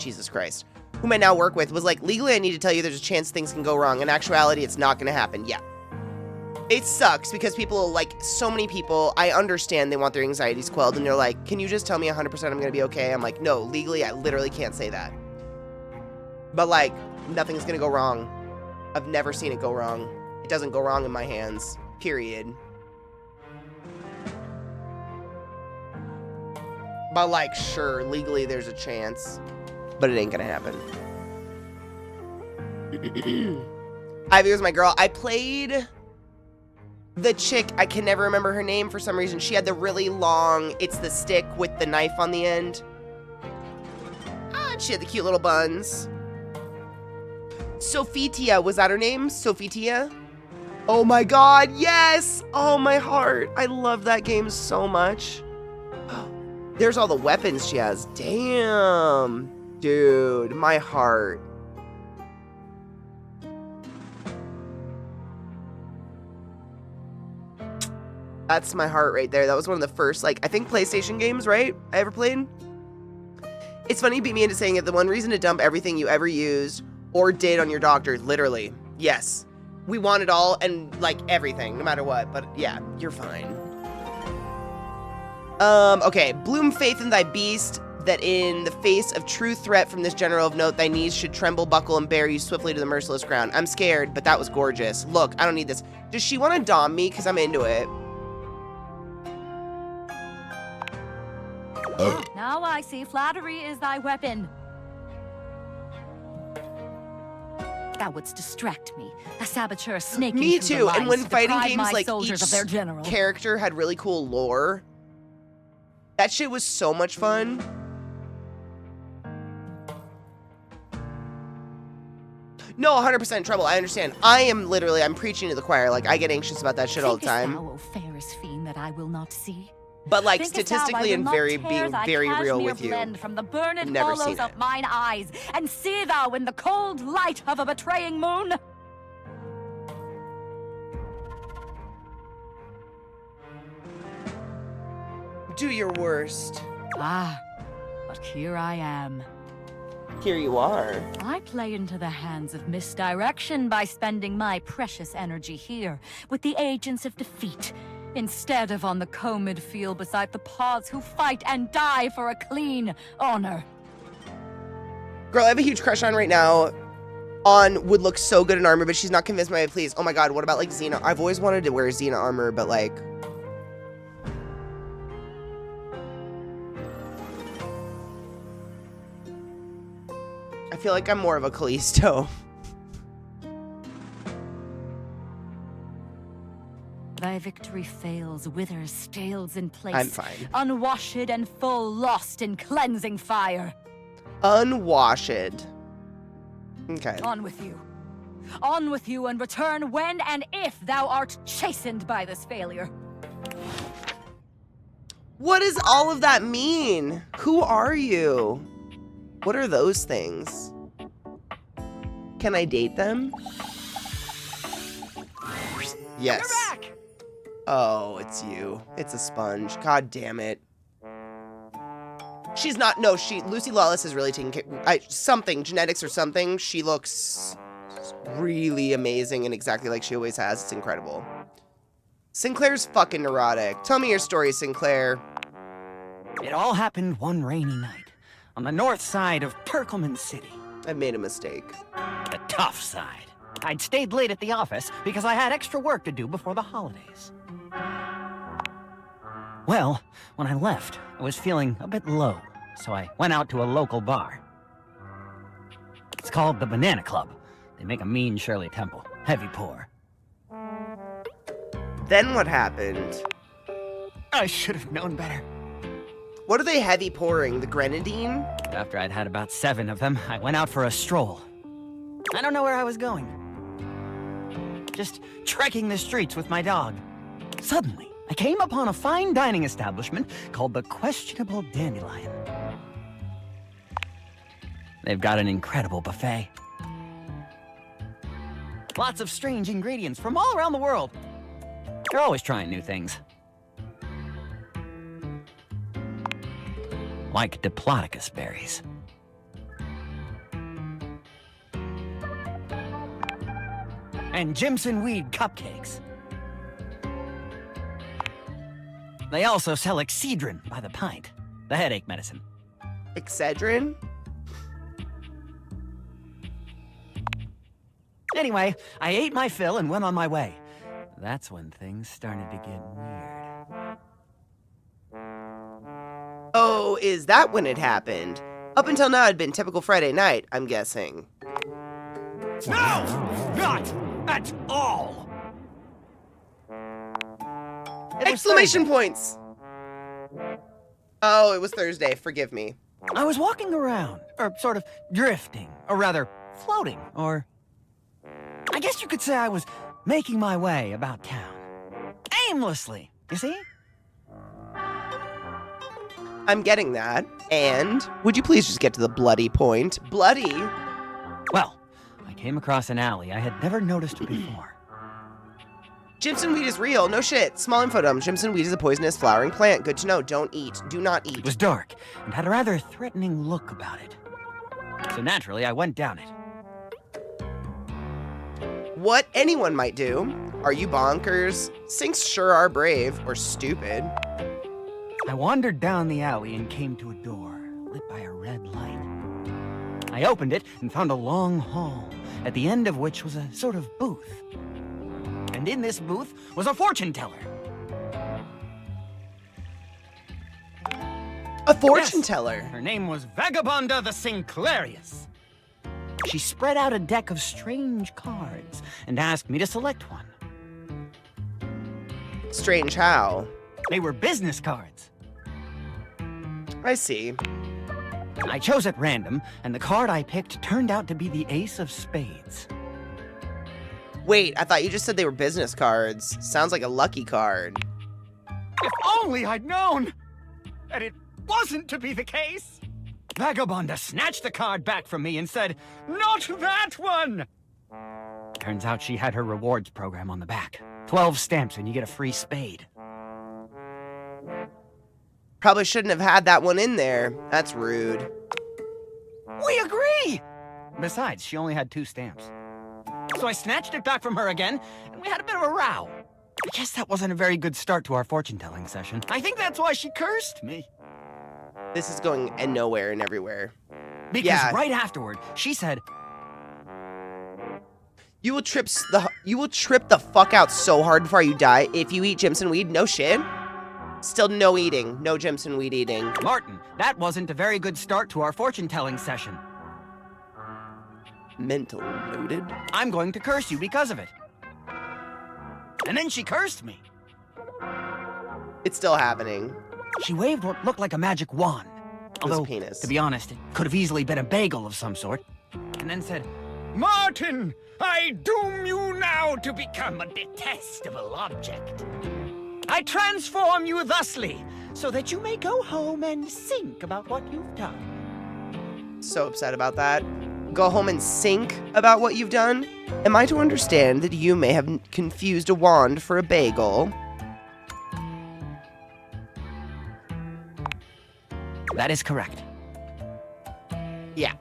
Jesus Christ, whom I now work with, was like, legally I need to tell you there's a chance things can go wrong. In actuality, it's not going to happen. Yeah. It sucks because people, like, so many people, I understand they want their anxieties quelled, and they're like, can you just tell me 100% I'm going to be okay? I'm like, no, legally, I literally can't say that. But, like, nothing's going to go wrong. I've never seen it go wrong. It doesn't go wrong in my hands. Period. But, like, sure, legally there's a chance. But it ain't going to happen. Ivy was my girl. I played... the chick, I can never remember her name for some reason. She had the really long, it's the stick with the knife on the end. She had the cute little buns. Sophitia, was that her name? Sophitia? Oh my god, yes! Oh, my heart. I love that game so much. There's all the weapons she has. Damn. Dude, my heart. That's my heart right there. That was one of the first, like, I think PlayStation games, right? I ever played. It's funny you beat me into saying it. The one reason to dump everything you ever used or did on your doctor, literally. Yes. We want it all and, like, everything, no matter what. But, yeah, you're fine. Okay. Bloom faith in thy beast, that in the face of true threat from this general of note, thy knees should tremble, buckle, and bear you swiftly to the merciless ground. I'm scared, but that was gorgeous. Look, I don't need this. Does she want to dom me? Because I'm into it. Now I see flattery is thy weapon. Thou wouldst distract me, a saboteur snaking Me through too, the lines and when to fighting deprive games, my like, soldiers each of their general. character had really cool lore. That shit was so much fun. No, 100% trouble. I understand. I'm preaching to the choir. Like, I get anxious about that shit all the time. Thou, O fairest fiend, that I will not see? But, like, Thinkest statistically and thou I will being not tear thy very real cashmere with you. blend from the burned Never hollows seen of it. mine eyes, and see thou in the cold light of a betraying moon? Do your worst. Ah, but here I am. Here you are. I play into the hands of misdirection by spending my precious energy here with the agents of defeat, instead of on the combed field beside the paws who fight and die for a clean honor. Girl, I have a huge crush on right now. Would look so good in armor, but she's not convinced by my please. Oh my god, what about, like, Xena? I've always wanted to wear Xena armor, but, like... I feel like I'm more of a Callisto. Thy victory fails, withers, stales in place. I'm fine. Unwashed and full, lost in cleansing fire. Unwashed. Okay. On with you. On with you, and return when and if thou art chastened by this failure. What does all of that mean? Who are you? What are those things? Can I date them? Yes. You're back! Oh, it's you. It's a sponge. God damn it. She's not, no, Lucy Lawless is really taking care, something, genetics or something. She looks really amazing and exactly like she always has. It's incredible. Sinclair's fucking neurotic. Tell me your story, Sinclair. It all happened one rainy night on the north side of Perkleman City. I've made a mistake. The tough side. I'd stayed late at the office because I had extra work to do before the holidays. Well, when I left, I was feeling a bit low, so I went out to a local bar. It's called the Banana Club. They make a mean Shirley Temple. Heavy pour. Then what happened? I should have known better. What are they heavy pouring? The grenadine? After I'd had about 7 of them, I went out for a stroll. I don't know where I was going. Just trekking the streets with my dog. Suddenly, I came upon a fine dining establishment called the Questionable Dandelion. They've got an incredible buffet. Lots of strange ingredients from all around the world. They're always trying new things. Like Diplodocus berries. and Jimson weed cupcakes. They also sell Excedrin by the pint, the headache medicine. Excedrin? Anyway, I ate my fill and went on my way. That's when things started to get weird. Oh, is that when it happened? Up until now, it'd been typical Friday night, I'm guessing. No! Not at all! Exclamation points! Oh, it was Thursday. Forgive me. I was walking around, or sort of drifting, or rather, floating, or... I guess you could say I was making my way about town. Aimlessly, you see? I'm getting that. And would you please just get to the bloody point? Bloody? Well, I came across an alley I had never noticed before. Jimson weed is real. No shit. Small info dump. Jimson weed is a poisonous flowering plant. Good to know. Don't eat. Do not eat. It was dark and had a rather threatening look about it. So naturally, I went down it. What anyone might do. Are you bonkers? Sinks sure are brave. Or stupid. I wandered down the alley and came to a door, lit by a red light. I opened it and found a long hall, at the end of which was a sort of booth. And in this booth was a fortune teller. A fortune Yes. teller. Her name was Vagabonda the Sinclairius. She spread out a deck of strange cards and asked me to select one. Strange how? They were business cards. I see. I chose at random, and the card I picked turned out to be the Ace of Spades. Wait, I thought you just said they were business cards. Sounds like a lucky card. If only I'd known that it wasn't to be the case. Vagabonda snatched the card back from me and said, "Not that one!" Turns out she had her rewards program on the back. 12 stamps and you get a free spade. Probably shouldn't have had that one in there. That's rude. We agree! Besides, she only had 2 stamps. So I snatched it back from her again, and we had a bit of a row. I guess that wasn't a very good start to our fortune-telling session. I think that's why she cursed me. This is going nowhere and everywhere. Because Yeah. right afterward, she said, You will trip the fuck out so hard before you die if you eat Jimson weed. No shit. Still no eating. No Jimson weed eating. "Martin, that wasn't a very good start to our fortune-telling session. Mental noted. I'm going to curse you because of it." And then she cursed me. It's still happening. She waved what looked like a magic wand. Although, penis. to be honest, it could have easily been a bagel of some sort. And then said, "Martin, I doom you now to become a detestable object. I transform you thusly, so that you may go home and think about what you've done." So upset about that. Go home and think about what you've done? Am I to understand that you may have confused a wand for a bagel? That is correct. Yeah.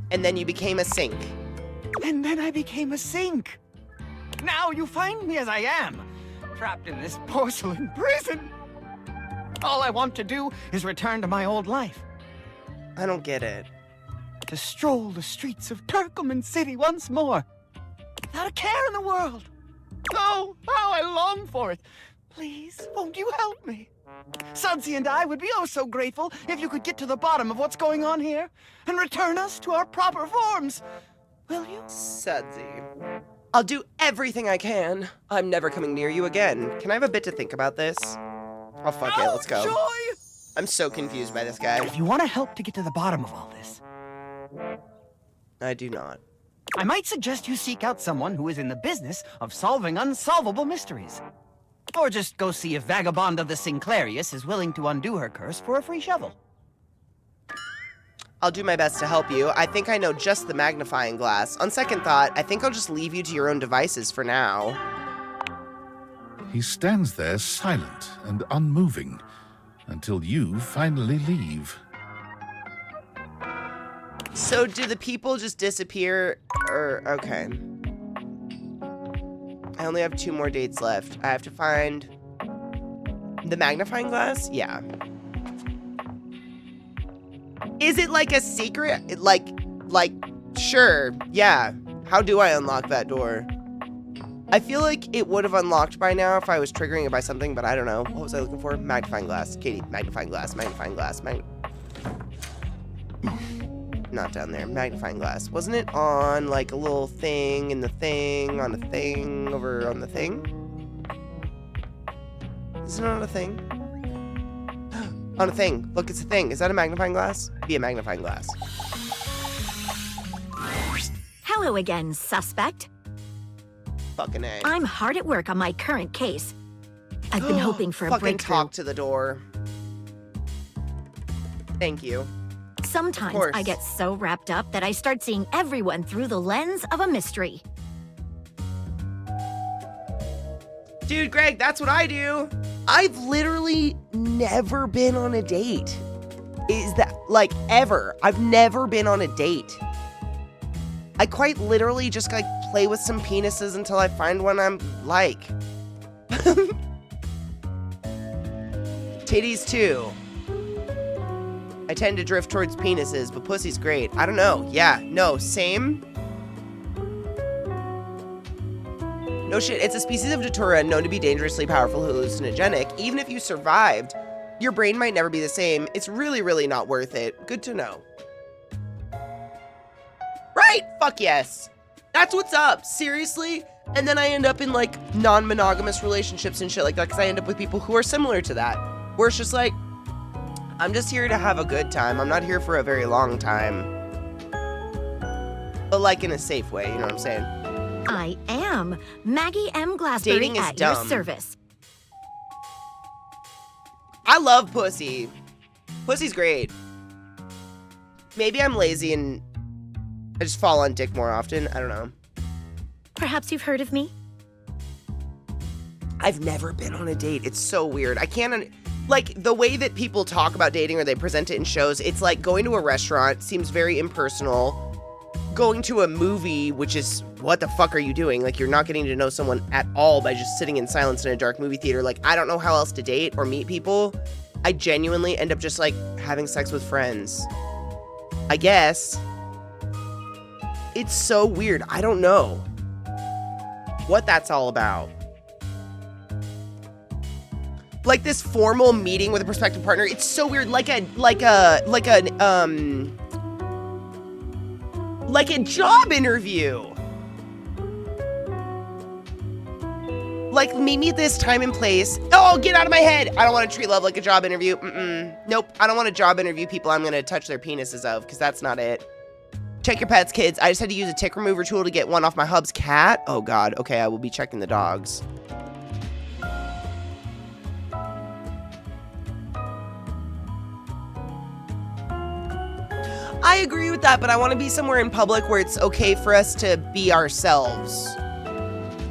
And then you became a sink. And then I became a sink. Now you find me as I am, trapped in this porcelain prison. All I want to do is return to my old life, I don't get it. to stroll the streets of Turkleman City once more, without a care in the world. Oh, how I long for it. Please, won't you help me? Sudsy and I would be oh so grateful if you could get to the bottom of what's going on here and return us to our proper forms. Will you? Sudsy. I'll do everything I can. I'm never coming near you again. Can I have a bit to think about this? Oh, fuck it. Let's go. Joy! I'm so confused by this guy. If you want to help to get to the bottom of all this, I do not. I might suggest you seek out someone who is in the business of solving unsolvable mysteries. Or just go see if Vagabonda the Sinclairius is willing to undo her curse for a free shovel. I'll do my best to help you. I think I know just the magnifying glass. On second thought, I think I'll just leave you to your own devices for now. He stands there silent and unmoving until you finally leave. So do the people just disappear? Or, okay. I only have 2 more dates left. I have to find the magnifying glass? Yeah. Is it like a secret? Like, sure, yeah. How do I unlock that door? I feel like it would have unlocked by now if I was triggering it by something, but I don't know. What was I looking for? Magnifying glass. Katie, magnifying glass, magnifying glass, not down there. Magnifying glass. Wasn't it on like a little thing in the thing, on a thing, over on the thing? Isn't it on a thing? On a thing. Look, it's a thing. Is that a magnifying glass? Be a magnifying glass. Hello again, suspect. Fucking A. I'm hard at work on my current case. I've been hoping for a Fucking breakthrough. talk to the door. Thank you. Sometimes I get so wrapped up that I start seeing everyone through the lens of a mystery. Dude, Greg, that's what I do. I've literally never been on a date. Is that, like, ever. I've never been on a date. I quite literally just, like, play with some penises until I find one I'm like. Titties, too. I tend to drift towards penises, but pussy's great. I don't know. Yeah, no, same. No shit, it's a species of datura known to be dangerously powerful hallucinogenic. Even if you survived, your brain might never be the same. It's really, really not worth it. Good to know. Right? Fuck yes. That's what's up. Seriously? And then I end up in, like, non-monogamous relationships and shit like that because I end up with people who are similar to that. Where it's just like, I'm just here to have a good time. I'm not here for a very long time. But, like, in a safe way, you know what I'm saying? I am Maggie M. Glassberry Dating is at your dumb. service. I love pussy. Pussy's great. Maybe I'm lazy and I just fall on dick more often. I don't know. Perhaps you've heard of me? I've never been on a date. It's so weird. I can't... Like, the way that people talk about dating or they present it in shows, it's like going to a restaurant seems very impersonal. Going to a movie, which is, what the fuck are you doing? Like, you're not getting to know someone at all by just sitting in silence in a dark movie theater. Like, I don't know how else to date or meet people. I genuinely end up just, like, having sex with friends. I guess. It's so weird. I don't know what that's all about. Like this formal meeting with a prospective partner, it's so weird. Like a job interview. Like, meet me at this time and place. Oh, get out of my head. I don't want to treat love like a job interview. Nope. I don't want to job interview people I'm going to touch their penises of, because that's not it. Check your pets, kids. I just had to use a tick remover tool to get one off my hub's cat. Oh, God. Okay, I will be checking the dogs. I agree with that, but I want to be somewhere in public where it's okay for us to be ourselves.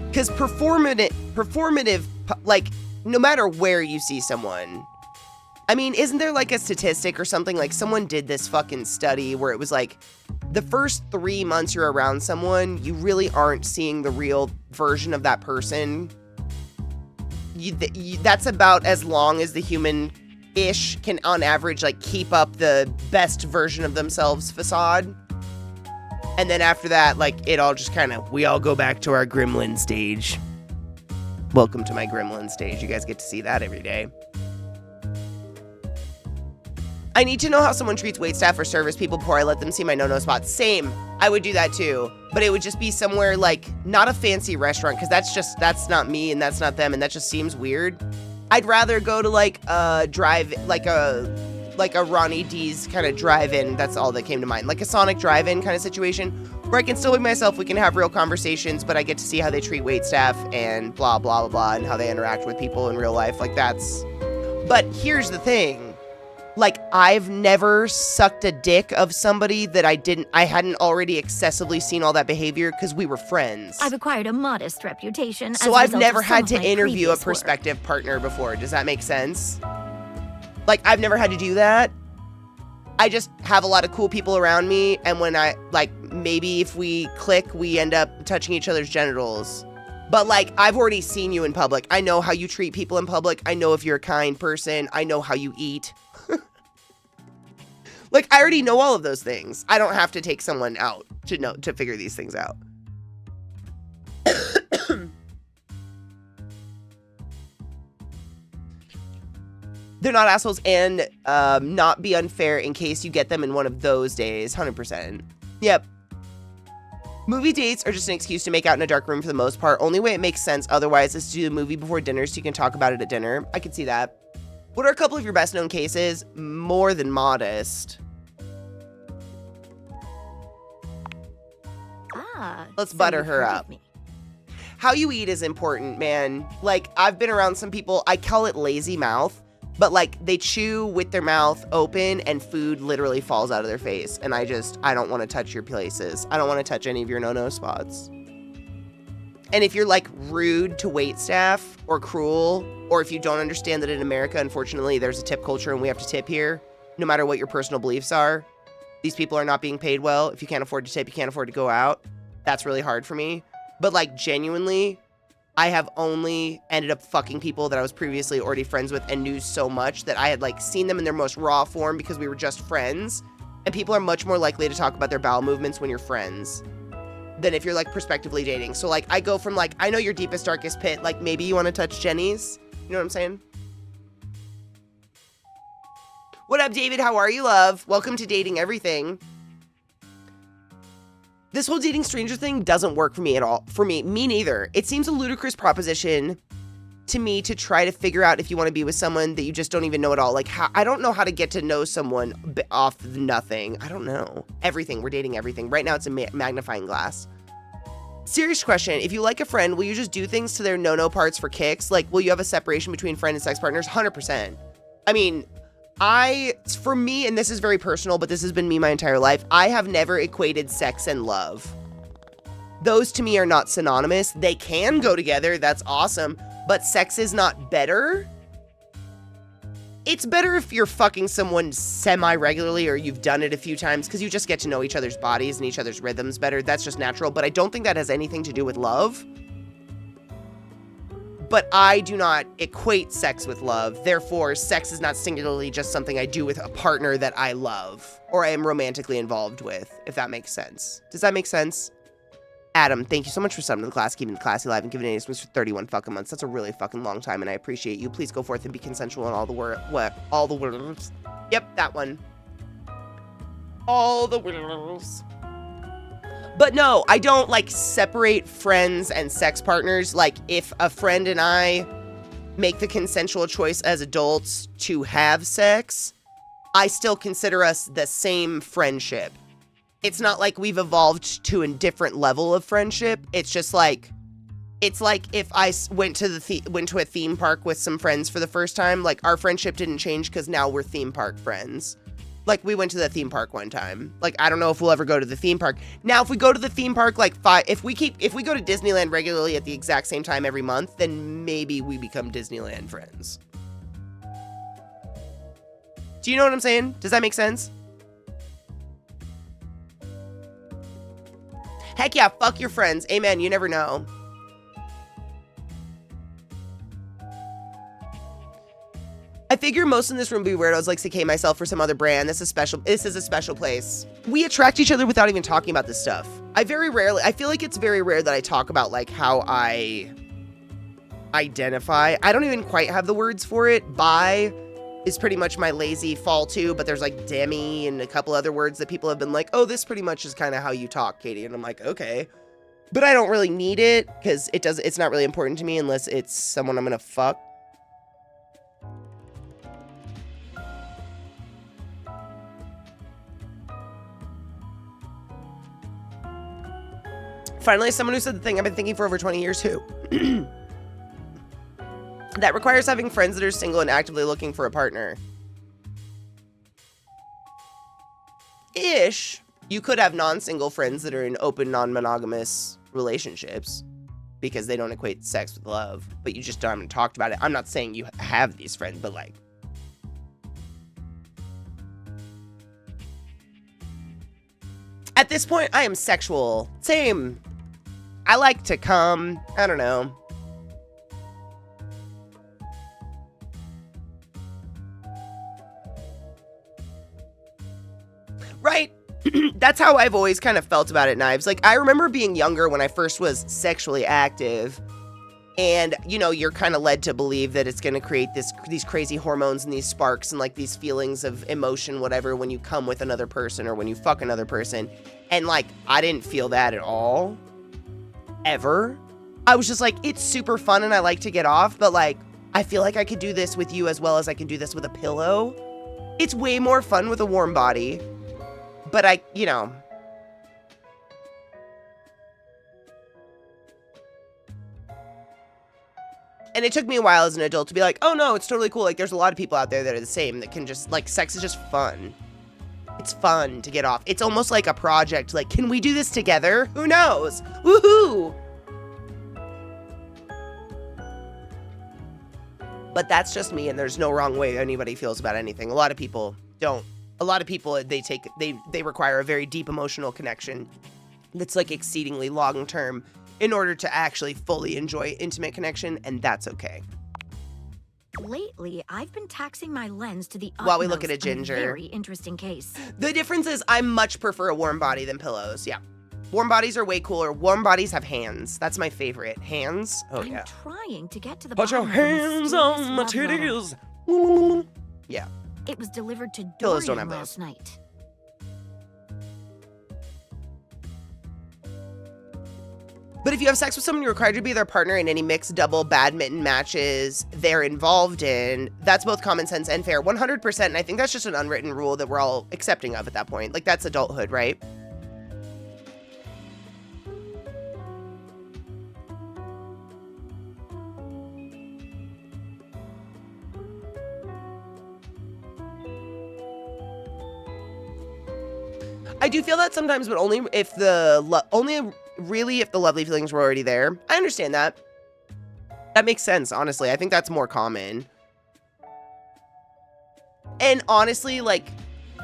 Because performative, like, no matter where you see someone. I mean, isn't there like a statistic or something? Like, someone did this fucking study where it was like, the first 3 months you're around someone, you really aren't seeing the real version of that person. That's about as long as the human-ish can, on average, like, keep up the best version of themselves facade. And then after that, like, it all just kind of, we all go back to our gremlin stage. Welcome to my gremlin stage. You guys get to see that every day. I need to know how someone treats waitstaff or service people before I let them see my no-no spots. Same. I would do that too. But it would just be somewhere, like, not a fancy restaurant, because that's not me and that's not them, and that just seems weird. I'd rather go to, like, a Ronnie D's kind of drive-in. That's all that came to mind. Like a Sonic drive-in kind of situation where I can still be myself. We can have real conversations, but I get to see how they treat waitstaff and blah, blah, blah, blah, and how they interact with people in real life. Like, that's... But here's the thing. Like, I've never sucked a dick of somebody that I hadn't already excessively seen all that behavior because we were friends. I've acquired a modest reputation. So I've never had to interview a prospective partner before. Does that make sense? Like, I've never had to do that. I just have a lot of cool people around me, and when I, like, maybe if we click, we end up touching each other's genitals. But, like, I've already seen you in public. I know how you treat people in public. I know if you're a kind person. I know how you eat. Like, I already know all of those things. I don't have to take someone out to figure these things out. They're not assholes, and not be unfair in case you get them in one of those days. 100%. Yep. Movie dates are just an excuse to make out in a dark room for the most part. Only way it makes sense otherwise is to do the movie before dinner so you can talk about it at dinner. I can see that. What are a couple of your best known cases? More than modest. Let's butter her up. How you eat is important, man. Like, I've been around some people, I call it lazy mouth, but like they chew with their mouth open and food literally falls out of their face. And I don't want to touch your places. I don't want to touch any of your no-no spots. And if you're like rude to waitstaff or cruel, or if you don't understand that in America, unfortunately, there's a tip culture and we have to tip here, no matter what your personal beliefs are, these people are not being paid well. If you can't afford to tip, you can't afford to go out. That's really hard for me. But like genuinely, I have only ended up fucking people that I was previously already friends with and knew so much that I had like seen them in their most raw form because we were just friends. And people are much more likely to talk about their bowel movements when you're friends than if you're like prospectively dating. So like I go from like, I know your deepest, darkest pit, like maybe you want to touch Jenny's. You know what I'm saying? What up, David? How are you, love? Welcome to Dating Everything. This whole dating stranger thing doesn't work for me at all. For me neither. It seems a ludicrous proposition to me to try to figure out if you want to be with someone that you just don't even know at all. Like, I don't know how to get to know someone off of nothing. I don't know. Everything. We're dating everything. Right now, it's a magnifying glass. Serious question. If you like a friend, will you just do things to their no-no parts for kicks? Like, will you have a separation between friend and sex partners? 100%. I mean, for me, and this is very personal, but this has been me my entire life, I have never equated sex and love. Those to me are not synonymous. They can go together. That's awesome. But sex is not better. It's better if you're fucking someone semi-regularly or you've done it a few times because you just get to know each other's bodies and each other's rhythms better. That's just natural. But I don't think that has anything to do with love. But I do not equate sex with love. Therefore, sex is not singularly just something I do with a partner that I love or I am romantically involved with, if that makes sense. Does that make sense? Adam, thank you so much for subbing to the class, keeping the classy live, and giving it for 31 fucking months. That's a really fucking long time, and I appreciate you. Please go forth and be consensual in all the words. Yep, that one. All the words. But no, I don't, like, separate friends and sex partners. Like, if a friend and I make the consensual choice as adults to have sex, I still consider us the same friendship. It's not like we've evolved to a different level of friendship. It's just like, it's like if I went to a theme park with some friends for the first time, like, our friendship didn't change because now we're theme park friends. Like, we went to the theme park one time. Like, I don't know if we'll ever go to the theme park. Now, if we go to the theme park, like, if we go to Disneyland regularly at the exact same time every month, then maybe we become Disneyland friends. Do you know what I'm saying? Does that make sense? Heck yeah, fuck your friends. Amen, you never know. I figure most in this room be weirdos like CK myself for some other brand. This is a special place. We attract each other without even talking about this stuff. I feel like it's very rare that I talk about like how I identify. I don't even quite have the words for it. Bi is pretty much my lazy fall to, but there's like demi and a couple other words that people have been like, oh, this pretty much is kind of how you talk, Katie. And I'm like, okay. But I don't really need it because it's not really important to me unless it's someone I'm gonna fuck. Finally, someone who said the thing I've been thinking for over 20 years, who? That requires having friends that are single and actively looking for a partner. Ish. You could have non-single friends that are in open, non-monogamous relationships because they don't equate sex with love, but you just haven't talked about it. I'm not saying you have these friends, but like, At this point, I am sexual. Same. I like to come. I don't know. Right? That's how I've always kind of felt about it, Knives. Like, I remember being younger when I first was sexually active. And, you know, you're kind of led to believe that it's going to create these crazy hormones and these sparks and, like, these feelings of emotion, whatever, when you come with another person or when you fuck another person. And, like, I didn't feel that at all. Ever. I was just like, it's super fun and I like to get off, but, like, I feel like I could do this with you as well as I can do this with a pillow. It's way more fun with a warm body. But I, you know... And it took me a while as an adult to be like, oh no, it's totally cool. Like, there's a lot of people out there that are the same, that can just, like, sex is just fun. It's fun to get off. It's almost like a project. Like, can we do this together? Who knows? Woohoo! But that's just me, and there's no wrong way anybody feels about anything. A lot of people don't. A lot of people, they require a very deep emotional connection that's, like, exceedingly long-term in order to actually fully enjoy intimate connection, and that's okay. Lately, I've been taxing my lens to the While we look at a ginger. Very interesting case. The difference is I much prefer a warm body than pillows. Yeah. Warm bodies are way cooler. Warm bodies have hands. That's my favorite. Hands? Oh, yeah. I'm trying to get to the Put your bottom of the hands on my mysterious love titties. Yeah. letter. It was delivered to Pillows don't Dorian have last night. But if you have sex with someone you're required to be their partner in any mixed double badminton matches they're involved in, that's both common sense and fair. 100%. And I think that's just an unwritten rule that we're all accepting of at that point. Like, that's adulthood, right? I do feel that sometimes, but only if really if the lovely feelings were already there. I understand that. That makes sense, honestly. I think that's more common. And honestly, like,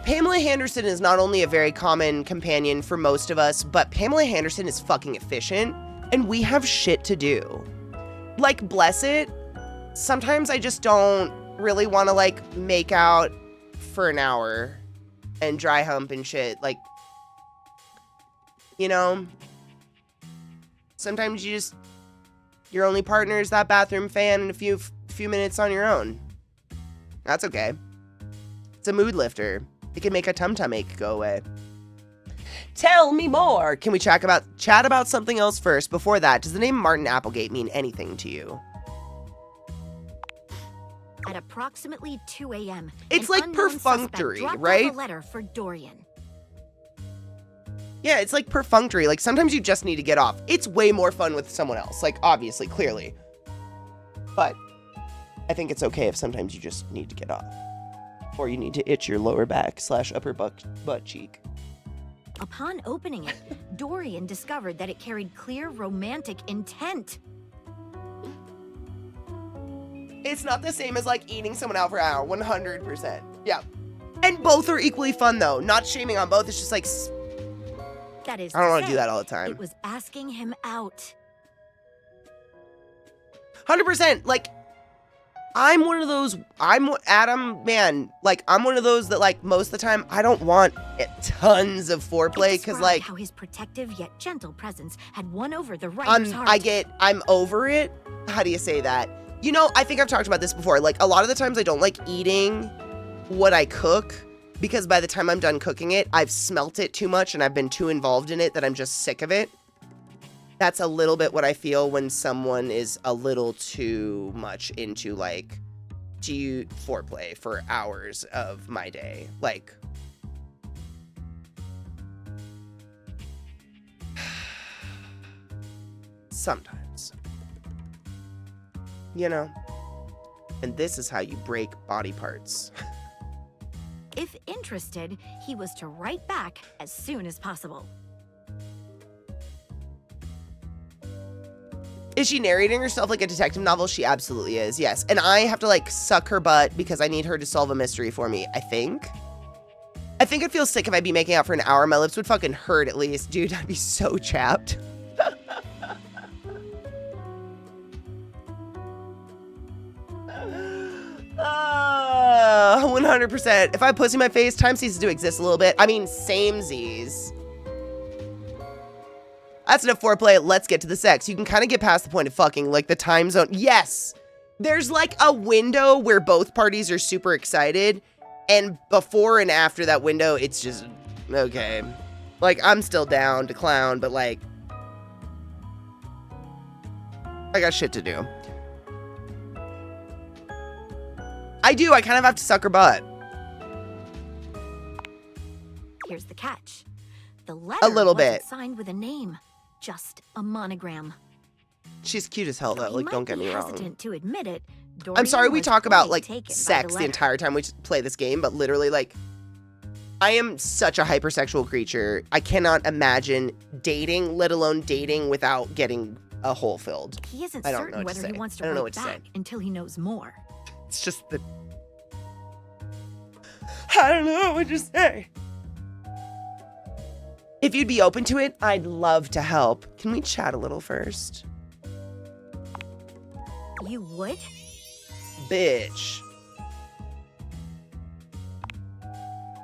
Pamela Henderson is not only a very common companion for most of us, but Pamela Henderson is fucking efficient, and we have shit to do. Like, bless it. Sometimes I just don't really want to, like, make out for an hour and dry hump and shit. Like, you know? Sometimes your only partner is that bathroom fan and a few minutes on your own. That's okay. It's a mood lifter. It can make a tum-tum ache go away. Tell me more. Can we chat about something else first? Before that, does the name Martin Applegate mean anything to you? At approximately 2 a.m., it's like perfunctory, dropped right? off a letter for Dorian. Yeah, it's like perfunctory. Like, sometimes you just need to get off. It's way more fun with someone else. Like, obviously, clearly. But I think it's okay if sometimes you just need to get off. Or you need to itch your lower back / upper butt cheek. Upon opening it, Dorian discovered that it carried clear romantic intent. It's not the same as, like, eating someone out for an hour. 100%. Yeah. And both are equally fun, though. Not shaming on both. It's just, like... That is I don't want to do that all the time. It was asking him out. 100%. Like, I'm one of those... Adam, man, like, I'm one of those that, like, most of the time, I don't want tons of foreplay, because, like... how his protective yet gentle presence had won over the writer's heart. I'm over it. How do you say that? You know, I think I've talked about this before. Like, a lot of the times I don't like eating what I cook, because by the time I'm done cooking it, I've smelt it too much and I've been too involved in it that I'm just sick of it. That's a little bit what I feel when someone is a little too much into, like, foreplay for hours of my day. Like, sometimes. You know? And this is how you break body parts. If interested, he was to write back as soon as possible. Is she narrating herself like a detective novel? She absolutely is, yes. And I have to, like, suck her butt because I need her to solve a mystery for me, I think. I think I'd feel sick if I'd be making out for an hour. My lips would fucking hurt at least. Dude, I'd be so chapped. 100%. If I have pussy in my face, time ceases to exist a little bit. I mean, samesies. That's enough foreplay. Let's get to the sex. You can kind of get past the point of fucking, like the time zone. Yes! There's like a window where both parties are super excited. And before and after that window, it's just, okay. Like, I'm still down to clown, but like, I got shit to do. I do. I kind of have to suck her butt. Here's the catch. The letter A little wasn't bit. signed with a name, just a monogram. She's cute as hell, though. He Like, don't might get be me wrong. hesitant to admit it. I'm sorry Dorian we was talk about, fully like, taken by sex the letter. entire time we play this game, but literally, like, I am such a hypersexual creature. I cannot imagine dating, let alone dating without getting a hole filled. He isn't I don't know certain what to whether he say. wants I to don't know write what to say. back until he knows more. It's just the... I don't know what to say. If you'd be open to it, I'd love to help. Can we chat a little first? You would? Bitch.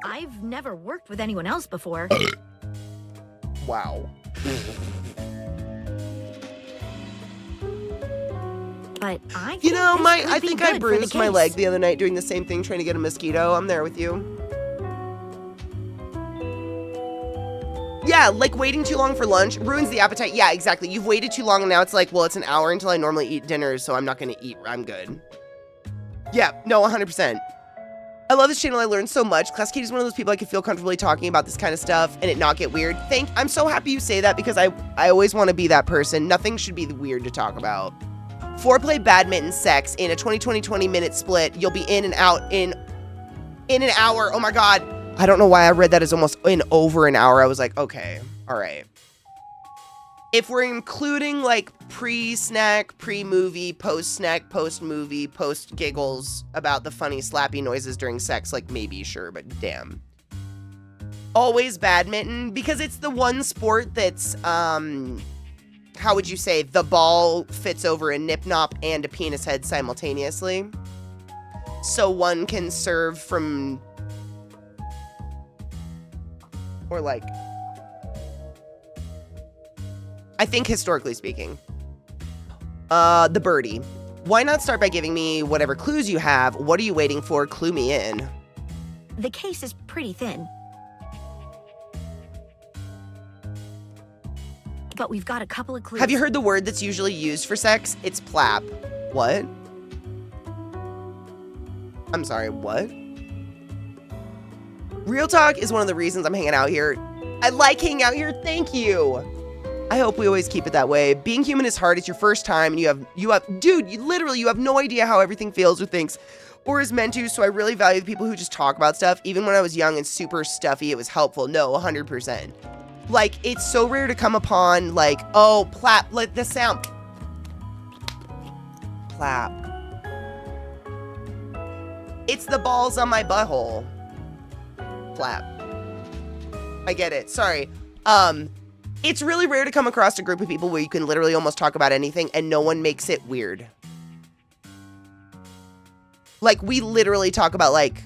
I've never worked with anyone else before. Wow. But I You think know, this I could be think I good for the bruised my case. leg the other night doing the same thing, trying to get a mosquito. I'm there with you. Yeah, like waiting too long for lunch ruins the appetite. Yeah, exactly. You've waited too long and now it's like, well, it's an hour until I normally eat dinner, so I'm not going to eat. I'm good. Yeah, no, 100%. I love this channel. I learned so much. ClassyKatie is one of those people I can feel comfortably talking about this kind of stuff and it not get weird. I'm so happy you say that because I always want to be that person. Nothing should be weird to talk about. Foreplay, badminton, sex in a 20-20 minute split. You'll be in and out in an hour. Oh my God. I don't know why I read that as almost in over an hour. I was like, okay, all right. If we're including like pre-snack, pre-movie, post-snack, post-movie, post-giggles about the funny slappy noises during sex, like maybe, sure, but damn. Always badminton, because it's the one sport that's, how would you say, the ball fits over a nip-nop and a penis head simultaneously. So one can serve from... Or like, I think historically speaking, the birdie. Why not start by giving me whatever clues you have? What are you waiting for? Clue me in. The case is pretty thin. But we've got a couple of clues. Have you heard the word that's usually used for sex? It's plap. What? I'm sorry, what? Real talk is one of the reasons I'm hanging out here. I like hanging out here. Thank you. I hope we always keep it that way. Being human is hard. It's your first time, and you have, dude, you have no idea how everything feels or thinks or is meant to. So I really value the people who just talk about stuff. Even when I was young and super stuffy, it was helpful. No, 100%. Like, it's so rare to come upon, like, oh, plap, like the sound. Plap. It's the balls on my butthole. Flap. I get it. Sorry. It's really rare to come across a group of people where you can literally almost talk about anything and no one makes it weird. Like, we literally talk about, like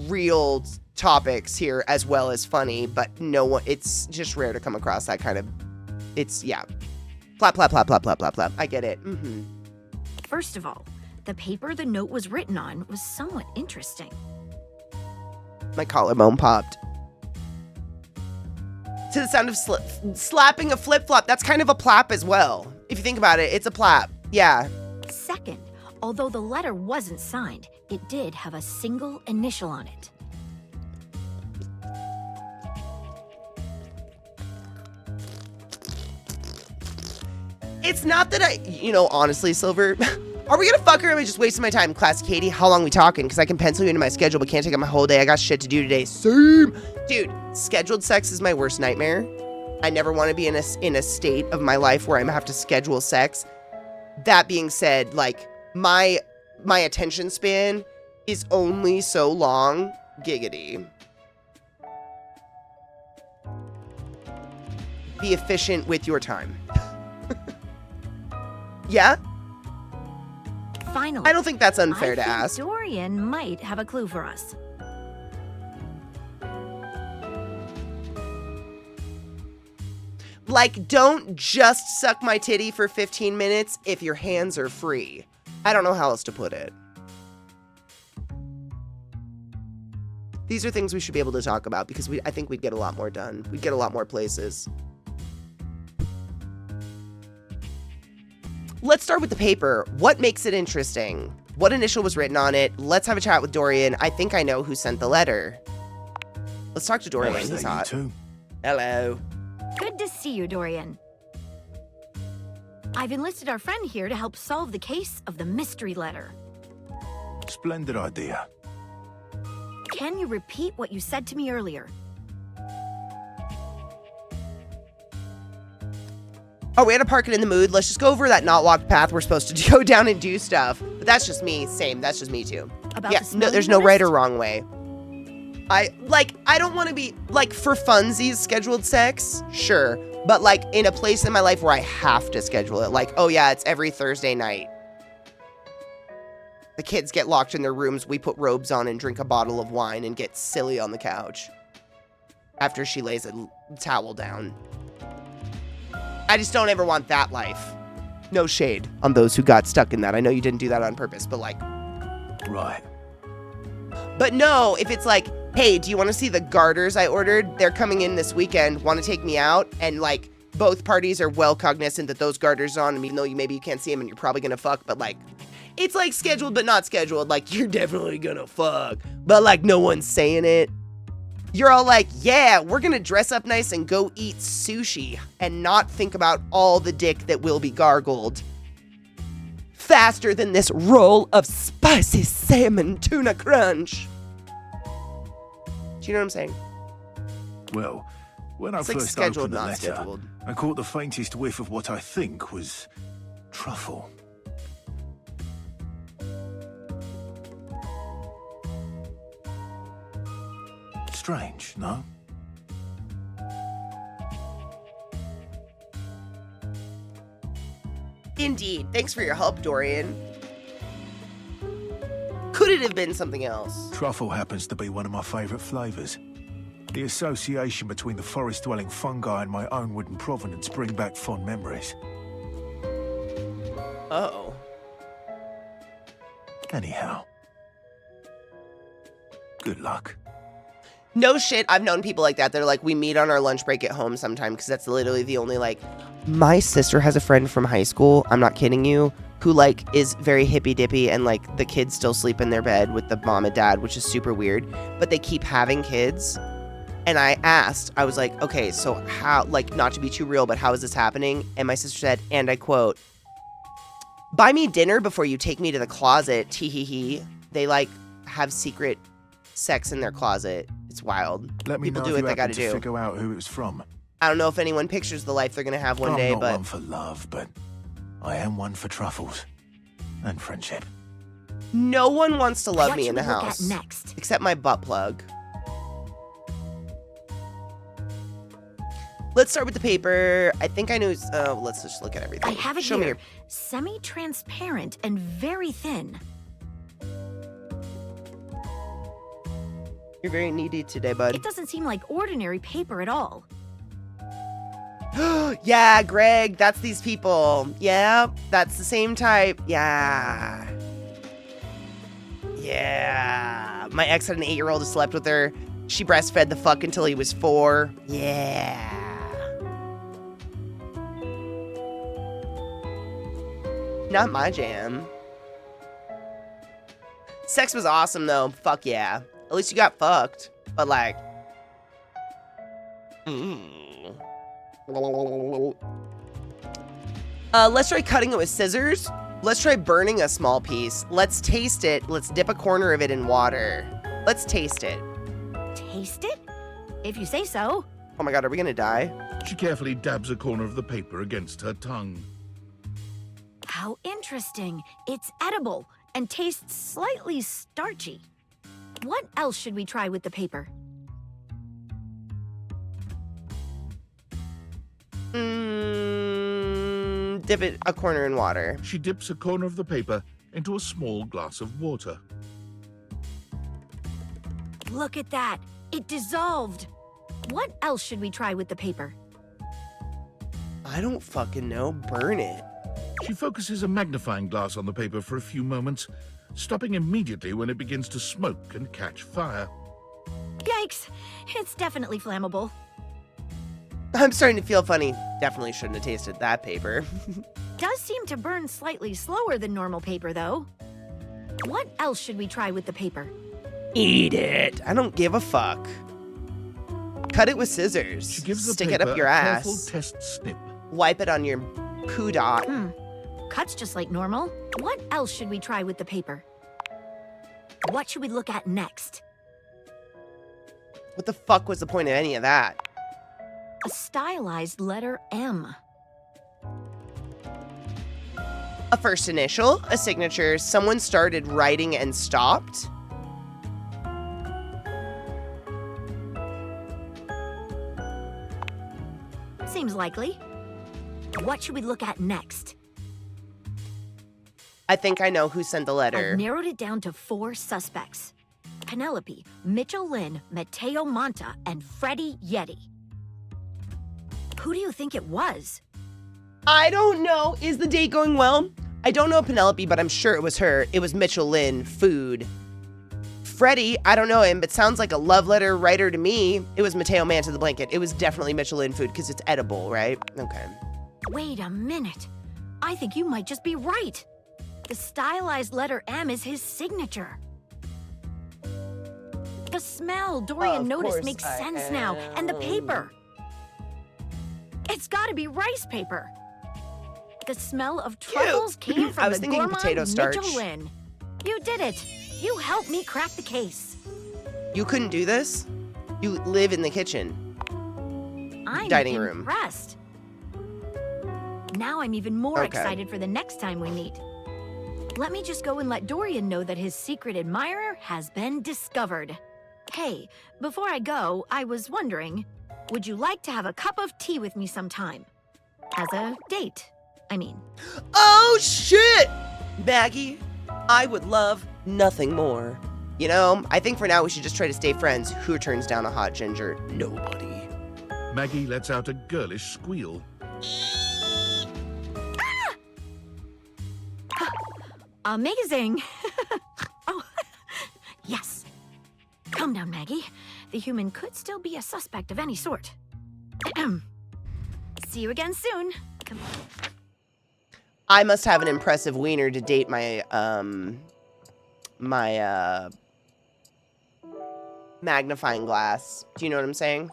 real topics here as well as funny, but no one, it's just rare to come across that kind of, it's, yeah. Flap, flap, flap, flap, flap, flap, flap. I get it. Mm-hmm. First of all, the paper the note was written on was somewhat interesting. My collarbone popped. To the sound of slapping a flip-flop. That's kind of a plap as well. If you think about it, it's a plap. Yeah. Second, although the letter wasn't signed, it did have a single initial on it. It's not that honestly, Silver, are we gonna fuck her or am I just wasting my time? ClassyKatie, how long we talking? Because I can pencil you into my schedule, but can't take up my whole day. I got shit to do today. Same. Dude, scheduled sex is my worst nightmare. I never want to be in a state of my life where I'm gonna have to schedule sex. That being said, like, my attention span is only so long. Giggity. be efficient with your time. Yeah? Finally. I don't think that's unfair to I think ask. Dorian might have a clue for us. Like, don't just suck my titty for 15 minutes if your hands are free. I don't know how else to put it. These are things we should be able to talk about because I think we'd get a lot more done. We'd get a lot more places. Let's start with the paper. What makes it interesting? What initial was written on it? Let's have a chat with Dorian. I think I know who sent the letter. Let's talk to Dorian. He's hot. Hello. Good to see you, Dorian. I've enlisted our friend here to help solve the case of the mystery letter. Splendid idea. Can you repeat what you said to me earlier? Oh, we had to park it in the mood. Let's just go over that not walked path we're supposed to go down and do stuff. But that's just me. Same. That's just me too. About Yeah, the no, there's no right or wrong way. I don't want to be, like, for funsies scheduled sex, sure. But, like, in a place in my life where I have to schedule it. Like, oh yeah, it's every Thursday night. The kids get locked in their rooms, we put robes on and drink a bottle of wine and get silly on the couch. After she lays a towel down. I just don't ever want that life. No shade on those who got stuck in that. I know you didn't do that on purpose, but like... Right. But no, if it's like, hey, do you want to see the garters I ordered? They're coming in this weekend. Want to take me out? And like, both parties are well cognizant that those garters are on, and even though maybe you can't see them and you're probably gonna fuck, but like, it's like scheduled but not scheduled. Like, you're definitely gonna fuck, but like, no one's saying it. You're all like, yeah, we're gonna dress up nice and go eat sushi and not think about all the dick that will be gargled. Faster than this roll of spicy salmon tuna crunch. Do you know what I'm saying? Well, when I It's like first scheduled, opened the not letter, scheduled. I caught the faintest whiff of what I think was truffle. Strange, no? Indeed. Thanks for your help, Dorian. Could it have been something else? Truffle happens to be one of my favourite flavours. The association between the forest-dwelling fungi and my own wooden provenance bring back fond memories. Uh-oh. Anyhow. Good luck. No shit, I've known people like that. They're like, we meet on our lunch break at home sometime, because that's literally the only, like... My sister has a friend from high school, I'm not kidding you, who, like, is very hippy-dippy, and, like, the kids still sleep in their bed with the mom and dad, which is super weird, but they keep having kids. And I asked, I was like, okay, so how, like, not to be too real, but how is this happening? And my sister said, and I quote, buy me dinner before you take me to the closet, tee-hee-hee. They, like, have secret sex in their closet. It's wild. Let me People know do if what you they gotta happen to do. figure out who it was from. I don't know if anyone pictures the life they're gonna have one day, I'm not but... one for love, but I am one for truffles. And friendship. No one wants to love What me should in the we look house. at next? Except my butt plug. Let's start with the paper. I think I know... let's just look at everything. I have it Show me here. your... Semi-transparent and very thin. You're very needy today, bud. It doesn't seem like ordinary paper at all. Yeah, Greg, that's these people. Yeah, that's the same type. Yeah. Yeah. My ex had an 8-year-old who slept with her. She breastfed the fuck until he was 4. Yeah. Not my jam. Sex was awesome, though. Fuck yeah. At least you got fucked. But, like... Let's try cutting it with scissors. Let's try burning a small piece. Let's taste it. Let's dip a corner of it in water. Let's taste it. Taste it? If you say so. Oh my god, are we gonna die? She carefully dabs a corner of the paper against her tongue. How interesting. It's edible and tastes slightly starchy. What else should we try with the paper? dip it a corner in water. She dips a corner of the paper into a small glass of water. Look at that. It dissolved. What else should we try with the paper? I don't fucking know. Burn it. She focuses a magnifying glass on the paper for a few moments, stopping immediately when it begins to smoke and catch fire. Yikes. It's definitely flammable. I'm starting to feel funny. Definitely shouldn't have tasted that paper. Does seem to burn slightly slower than normal paper, though. What else should we try with the paper? Eat it. I don't give a fuck. Cut it with scissors. She gives the Stick paper it up your a careful ass. test snip. Wipe it on your poo dot. Cuts just like normal. What else should we try with the paper? What should we look at next? What the fuck was the point of any of that? A stylized letter M. A first initial, a signature, someone started writing and stopped. Seems likely. What should we look at next? I think I know who sent the letter. I've narrowed it down to 4 suspects. Penelope, Mitchell Lynn, Mateo Monta, and Freddie Yeti. Who do you think it was? I don't know. Is the date going well? I don't know Penelope, but I'm sure it was her. It was Mitchell Lynn, food. Freddie, I don't know him, but sounds like a love letter writer to me. It was Mateo Man to the blanket. It was definitely Mitchell Lynn food because it's edible, right? Okay. Wait a minute. I think you might just be right. The stylized letter M is his signature. The smell Dorian Of noticed course makes I sense now. And the am. paper. It's gotta be rice paper. The smell of truffles came from I was the thinking gourmand potato starch. Mitchell Lynn. You did it. You helped me crack the case. You couldn't do this? You live in the kitchen. I'm Dining room. impressed. Now I'm even more Okay. excited for the next time we meet. Let me just go and let Dorian know that his secret admirer has been discovered. Hey, before I go, I was wondering, would you like to have a cup of tea with me sometime? As a date, I mean. Oh, shit! Maggie, I would love nothing more. You know, I think for now we should just try to stay friends. Who turns down a hot ginger? Nobody. Maggie lets out a girlish squeal. Amazing! Oh, yes. Calm down, Maggie. The human could still be a suspect of any sort. See you again soon. Come on. I must have an impressive wiener to date my, magnifying glass. Do you know what I'm saying?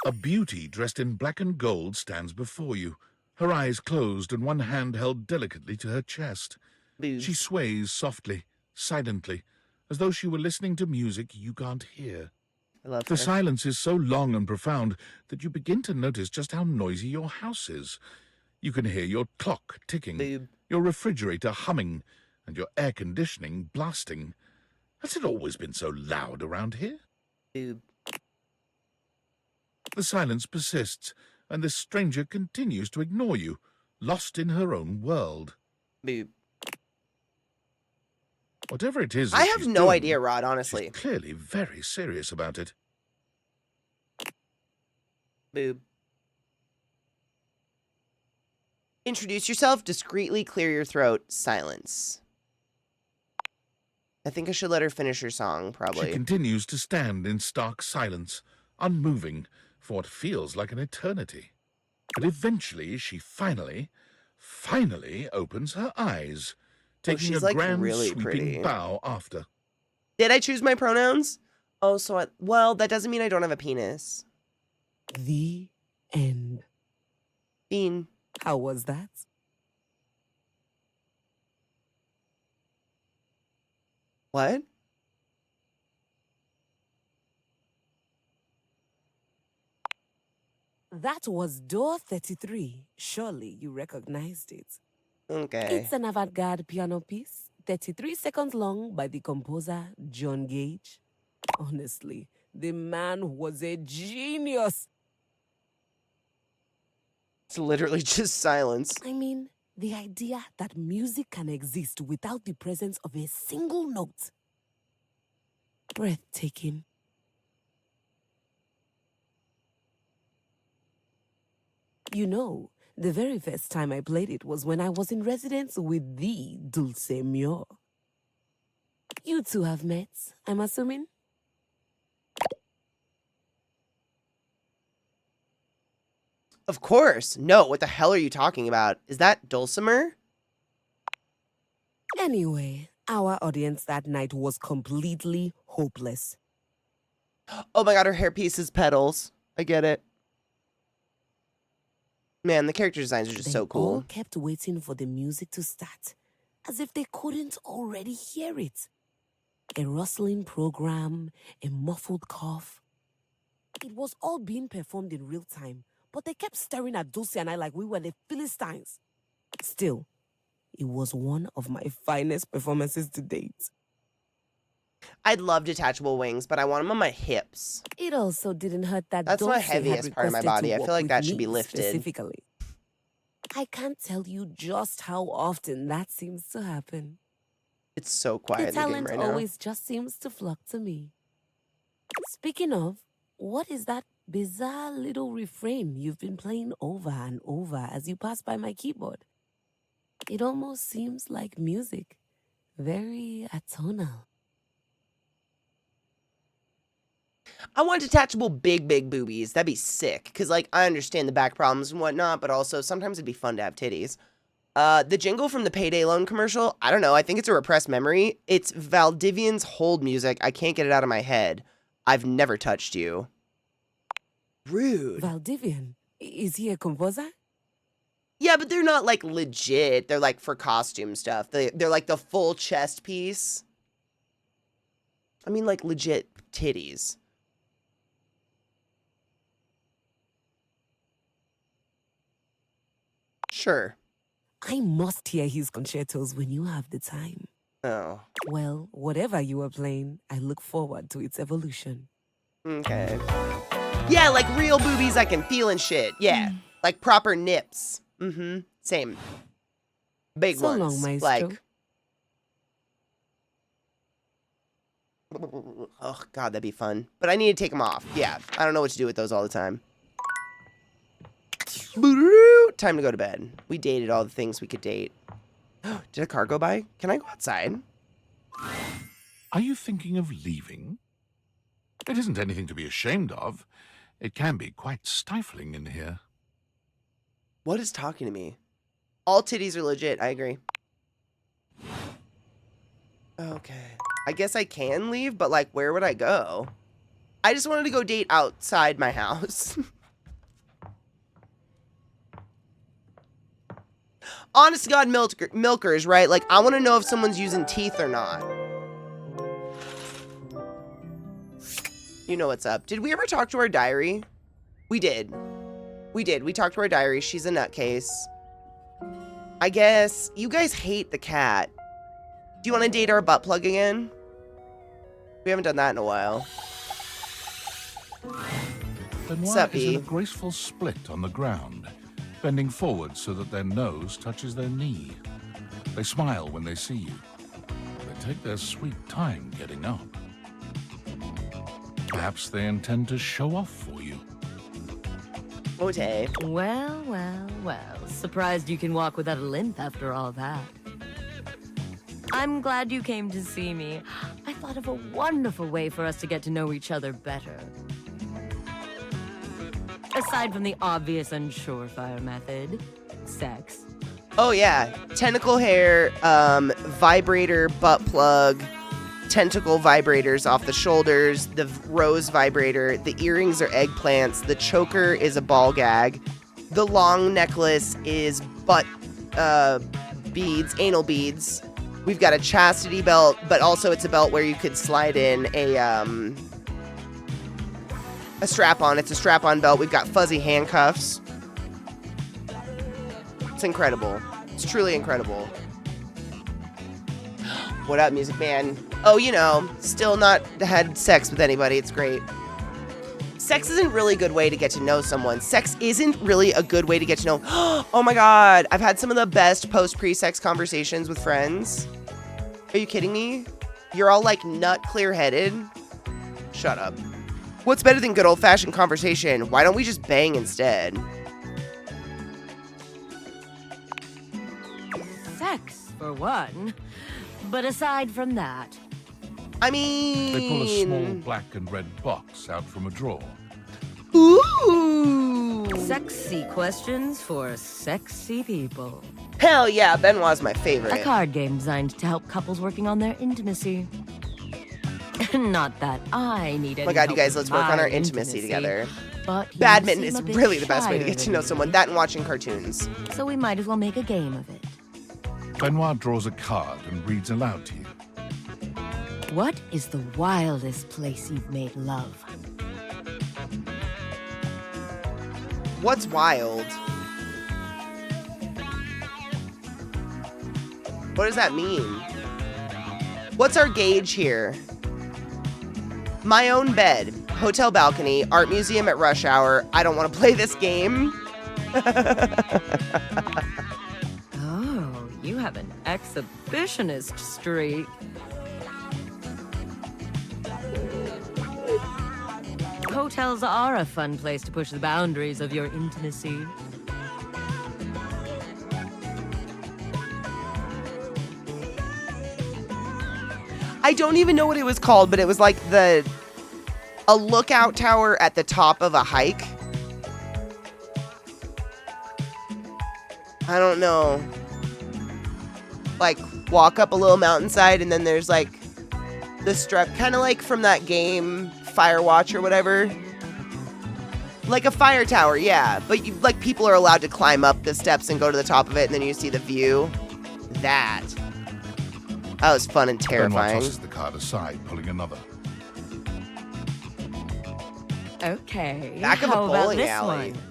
A beauty dressed in black and gold stands before you, her eyes closed and one hand held delicately to her chest. Boobs. She sways softly, silently, as though she were listening to music you can't hear. I love The her. silence is so long and profound that you begin to notice just how noisy your house is. You can hear your clock ticking, Boob. your refrigerator humming, and your air conditioning blasting. Has it always been so loud around here? Boob. The silence persists, and this stranger continues to ignore you, lost in her own world. Boob. Whatever it is I that have she's no doing, idea, Rod, honestly. she's clearly very serious about it. Boob. Introduce yourself, discreetly clear your throat, silence. I think I should let her finish her song, She probably. continues to stand in stark silence, unmoving, for what feels like an eternity. But eventually she finally opens her eyes, taking she's, a like, grand really sweeping pretty. bow after. Did I choose my pronouns? Oh, so well, that doesn't mean I don't have a penis. The end. Bean. How was that? What? That was door 33. Surely you recognized it. Okay. It's an avant-garde piano piece, 33 seconds long by the composer John Gage. Honestly, the man was a genius. It's literally just silence. I mean, the idea that music can exist without the presence of a single note. Breathtaking. You know, the very first time I played it was when I was in residence with the Dulce Mio. You two have met, I'm assuming? Of course. No, what the hell are you talking about? Is that Dulcimer? Anyway, our audience that night was completely hopeless. Oh my god, her hairpiece is petals. I get it. Man, the character designs are just They so all cool. kept waiting for the music to start, as if they couldn't already hear it. A rustling program, a muffled cough. It was all being performed in real time, but they kept staring at Dulce and I like we were the Philistines. Still, it was one of my finest performances to date. I'd love detachable wings, but I want them on my hips. It also didn't hurt that That's my Dulce had heaviest part of my requested body. to I feel work like with that should me be lifted. Specifically. I can't tell you just how often that seems to happen. It's so quiet The in the game talent right now. always just seems to flock to me. Speaking of, what is that bizarre little refrain you've been playing over and over as you pass by my keyboard? It almost seems like music. Very atonal. I want detachable big boobies. That'd be sick. Because, like, I understand the back problems and whatnot, but also sometimes it'd be fun to have titties. The jingle from the Payday Loan commercial, I don't know. I think it's a repressed memory. It's Valdivian's hold music. I can't get it out of my head. I've never touched you. Rude. Valdivian, is he a composer? Yeah, but they're not, like, legit. They're, like, for costume stuff. They're like, the full chest piece. I mean, like, legit titties. Sure. I must hear his concertos when you have the time. Oh. Well, whatever you are playing, I look forward to its evolution. Okay. Yeah, like real boobies I can feel and shit. Yeah. Like proper nips. Mm-hmm. Same. Big So ones. long, maestro. Like. Oh, God, that'd be fun. But I need to take them off. Yeah. I don't know what to do with those all the time. Time to go to bed. We dated all the things we could date. Did a car go by? Can I go outside? Are you thinking of leaving? It isn't anything to be ashamed of. It can be quite stifling in here. What is talking to me? All titties are legit. I agree. Okay. I guess I can leave, but like, where would I go? I just wanted to go date outside my house. Honest to God, milkers, right? Like, I want to know if someone's using teeth or not. You know what's up. Did we ever talk to our diary? We did. We did. We talked to our diary. She's a nutcase. I guess you guys hate the cat. Do you want to date our butt plug again? We haven't done that in a while. Then why Sup, is E? it a graceful split on the ground, bending forward so that their nose touches their knee? They smile when they see you. They take their sweet time getting up. Perhaps they intend to show off for you. Ote. Well, well, well. Surprised you can walk without a limp after all that. I'm glad you came to see me. I thought of a wonderful way for us to get to know each other better. Aside from the obvious and surefire method, sex. Oh yeah, tentacle hair, vibrator, butt plug, tentacle vibrators off the shoulders, the rose vibrator, the earrings are eggplants, the choker is a ball gag, the long necklace is butt beads, anal beads. We've got a chastity belt, but also it's a belt where you could slide in a strap-on. It's a strap-on belt. We've got fuzzy handcuffs. It's incredible. It's truly incredible. What up, Music Man? Oh, you know, still not had sex with anybody. It's great. Sex isn't really a good way to get to know someone. Sex isn't really a good way to get to know. Oh my God. I've had some of the best post-pre-sex conversations with friends. Are you kidding me? You're all like nut clear-headed. Shut up. What's better than good old-fashioned conversation? Why don't we just bang instead? Sex, for one. But aside from that, I mean... They pull a small black and red box out from a drawer. Ooh! sexy questions for sexy people. Hell yeah, Benoit's my A favorite. card game designed to help couples working on their intimacy. Not that I need any Oh my God, you help guys, with let's work on my our intimacy together. But you Badminton seem is a bit really the best way to shyer get to than know me. someone. That and watching cartoons. So we might as well make a game of it. Benoit draws a card and reads aloud to you. What is the wildest place you've made love? What's wild? What does that mean? What's our gauge here? My own bed, hotel balcony, art museum at rush hour. I don't want to play this game. Oh, you have an exhibitionist streak. Hotels are a fun place to push the boundaries of your intimacy. I don't even know what it was called, but it was like a lookout tower at the top of a hike. I don't know. Like, walk up a little mountainside and then there's like the strip, kind of like from that game Firewatch or whatever. Like a fire tower, yeah. But you, like, people are allowed to climb up the steps and go to the top of it, and then you see the view. That was fun and Benoit terrifying. tosses the card aside, pulling another. Okay. Back of a how about bowling this alley. one?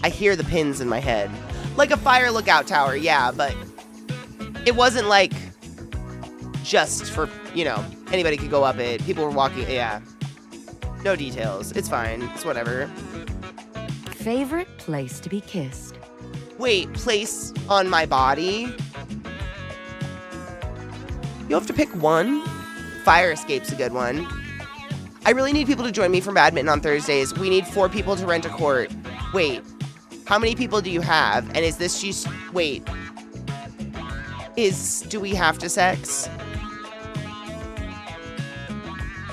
I hear the pins in my head. Like a fire lookout tower, yeah, but it wasn't like just for, you know, anybody could go up it. People were walking, yeah. No details. It's fine. It's whatever. Favorite place to be kissed? Wait, place on my body? You have to pick one? Fire escape's a good one. I really need people to join me for badminton on Thursdays. We need 4 people to rent a court. Wait, how many people do you have? And is this just, wait. Do we have to sex?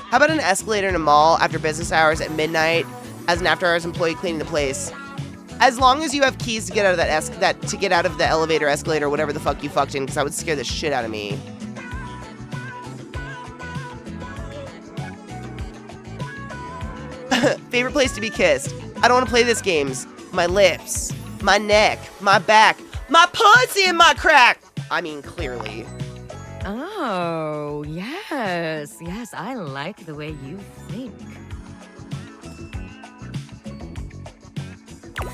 How about an escalator in a mall after business hours at midnight as an after-hours employee cleaning the place? As long as you have keys to get out of to get out of the elevator, escalator, whatever the fuck you fucked in, because that would scare the shit out of me. Favorite place to be kissed? I don't want to play this games. My lips, my neck, my back, my pussy and my crack. I mean, clearly. Oh, yes. Yes, I like the way you think.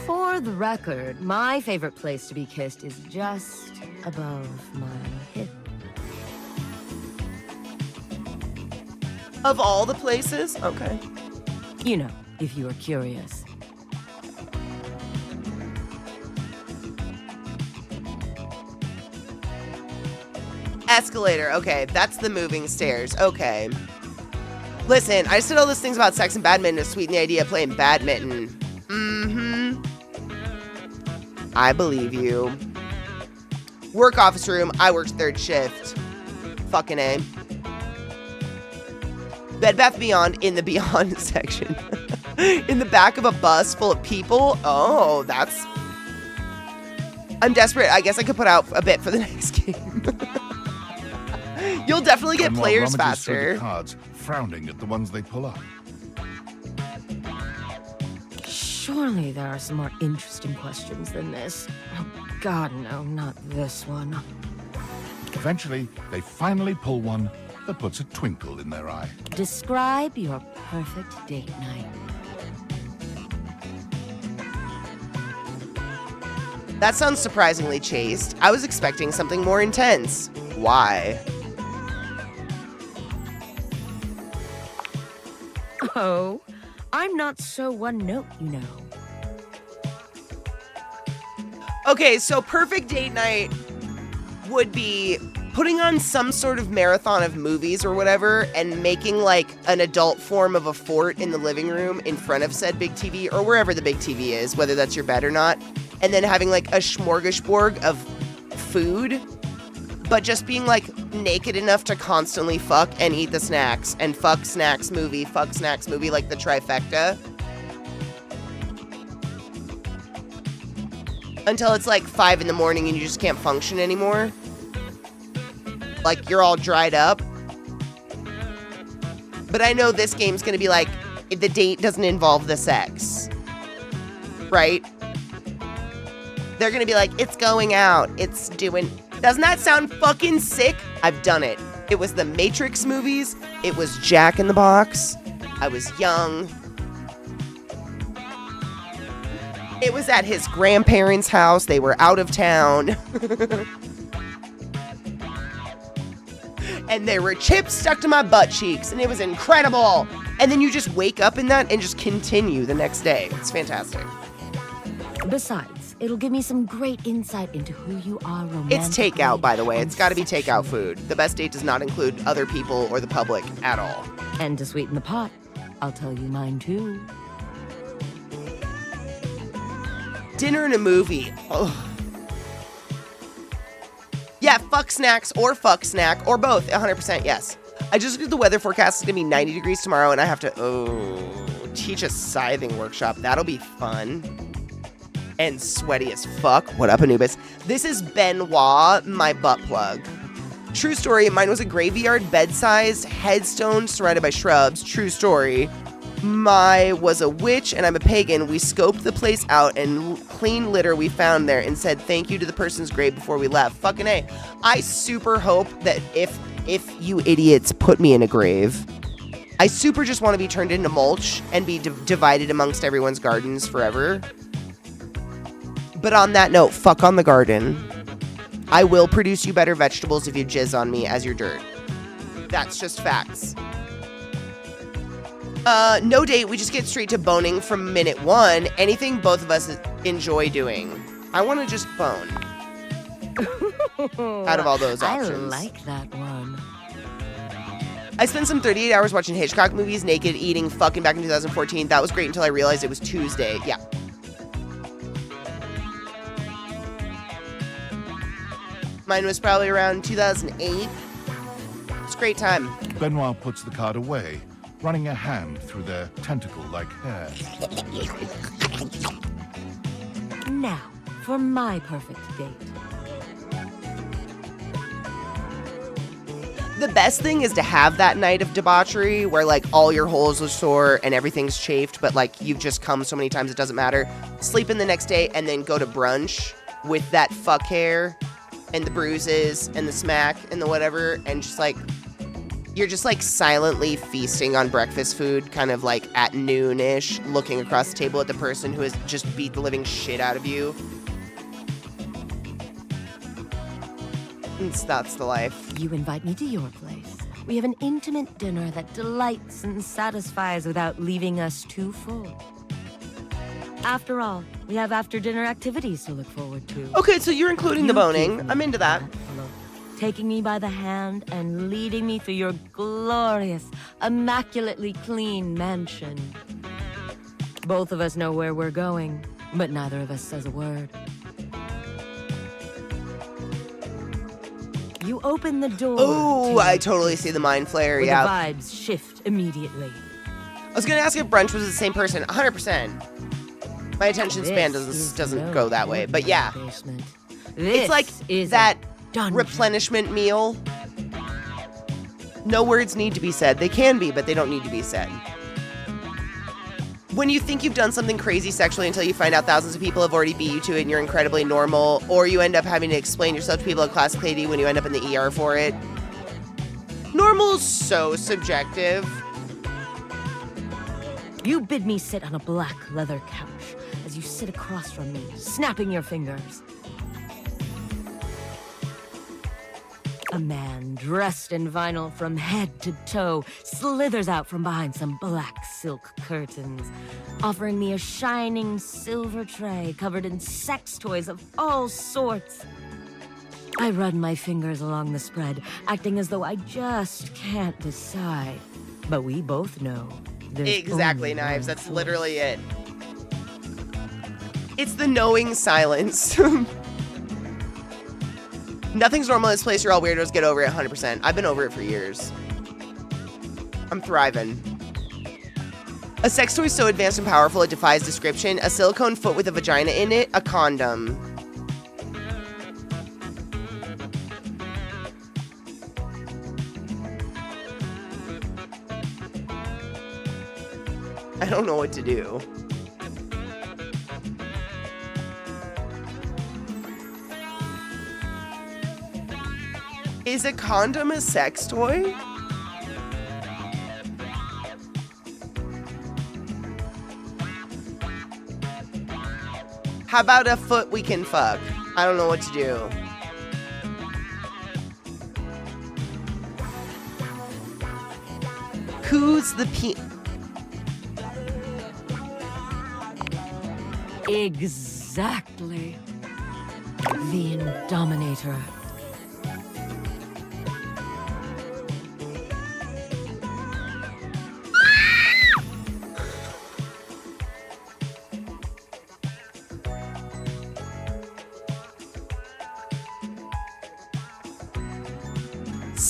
For the record, my favorite place to be kissed is just above my hip. Of all the places? Okay. You know, if you are curious. Escalator. Okay, that's the moving stairs. Okay. Listen, I said all those things about sex and badminton to sweeten the idea of playing badminton. Mm-hmm. I believe you. Work office room. I worked 3rd shift. Fucking A. Bed Bath Beyond in the Beyond section. In the back of a bus full of people. Oh, that's... I'm desperate. I guess I could put out a bit for the next game. You'll definitely get Benoit players rummages through faster. the cards, frowning at the ones they pull up. Surely there are some more interesting questions than this. Oh, God, no, not this one. Eventually, they finally pull one that puts a twinkle in their eye. Describe your perfect date night. That sounds surprisingly chaste. I was expecting something more intense. Why? Oh, I'm not so one note, you know. Okay, so perfect date night would be putting on some sort of marathon of movies or whatever and making like an adult form of a fort in the living room in front of said big TV or wherever the big TV is, whether that's your bed or not, and then having like a smorgasbord of food, but just being like naked enough to constantly fuck and eat the snacks and fuck snacks movie, like the trifecta. Until it's like 5 in the morning and you just can't function anymore. Like you're all dried up. But I know this game's gonna be like, the date doesn't involve the sex. Right? They're gonna be like, it's going out, it's doing... Doesn't that sound fucking sick? I've done it. It was the Matrix movies. It was Jack in the Box. I was young. It was at his grandparents' house. They were out of town. And there were chips stuck to my butt cheeks, and it was incredible. And then you just wake up in that and just continue the next day. It's fantastic. Besides, it'll give me some great insight into who you are romantically. It's takeout, by the way. It's got to be takeout food. The best date does not include other people or the public at all. And to sweeten the pot, I'll tell you mine too. Dinner and a movie. Ugh. Yeah, fuck snacks or fuck snack or both. 100% yes. I just looked at the weather forecast. It's going to be 90 degrees tomorrow, and I have to teach a scything workshop. That'll be fun. And sweaty as fuck. What up, Anubis? This is Benoit, my butt plug. True story, mine was a graveyard bed-sized headstone surrounded by shrubs. True story. My was a witch and I'm a pagan. We scoped the place out and clean litter we found there and said thank you to the person's grave before we left. Fucking A. I super hope that if you idiots put me in a grave, I super just want to be turned into mulch and be divided amongst everyone's gardens forever. But on that note, fuck on the garden. I will produce you better vegetables if you jizz on me as your dirt. That's just facts. No date, we just get straight to boning from minute 1. Anything both of us enjoy doing. I want to just bone. Out of all those options. I like that one. I spent some 38 hours watching Hitchcock movies, naked, eating, fucking back in 2014. That was great until I realized it was Tuesday. Yeah. Mine was probably around 2008. It's a great time. Benoit puts the card away, running a hand through their tentacle-like hair. Now, for my perfect date. The best thing is to have that night of debauchery where, like, all your holes are sore and everything's chafed, but, like, you've just come so many times it doesn't matter. Sleep in the next day and then go to brunch with that fuck hair and the bruises and the smack and the whatever, and just, like, you're just, like, silently feasting on breakfast food, kind of, like, at noon-ish, looking across the table at the person who has just beat the living shit out of you. That's the life. You invite me to your place. We have an intimate dinner that delights and satisfies without leaving us too full. After all, we have after-dinner activities to look forward to. Okay, so you're including the You boning. give me I'm into that. look, taking me by the hand and leading me through your glorious, immaculately clean mansion. Both of us know where we're going, but neither of us says a word. You open the door. Oh, I totally see the mind flare, where yeah. the vibes shift immediately. I was gonna ask if brunch was the same person. 100%. My attention span doesn't go that way, but yeah. It's like that replenishment meal. No words need to be said. They can be, but they don't need to be said. When you think you've done something crazy sexually until you find out thousands of people have already beat you to it and you're incredibly normal, or you end up having to explain yourself to people at ClassyKatie when you end up in the ER for it. Normal's so subjective. You bid me sit on a black leather couch as you sit across from me, snapping your fingers. A man dressed in vinyl from head to toe slithers out from behind some black silk curtains, offering me a shining silver tray covered in sex toys of all sorts. I run my fingers along the spread, acting as though I just can't decide. But we both know there's Exactly, only Knives. one That's choice. literally it. It's the knowing silence. Nothing's normal in this place. You're all weirdos. Get over it 100%. I've been over it for years. I'm thriving. A sex toy so advanced and powerful it defies description. A silicone foot with a vagina in it. A condom. I don't know what to do. Is a condom a sex toy? How about a foot we can fuck? I don't know what to do. Who's the Exactly. The Indominator.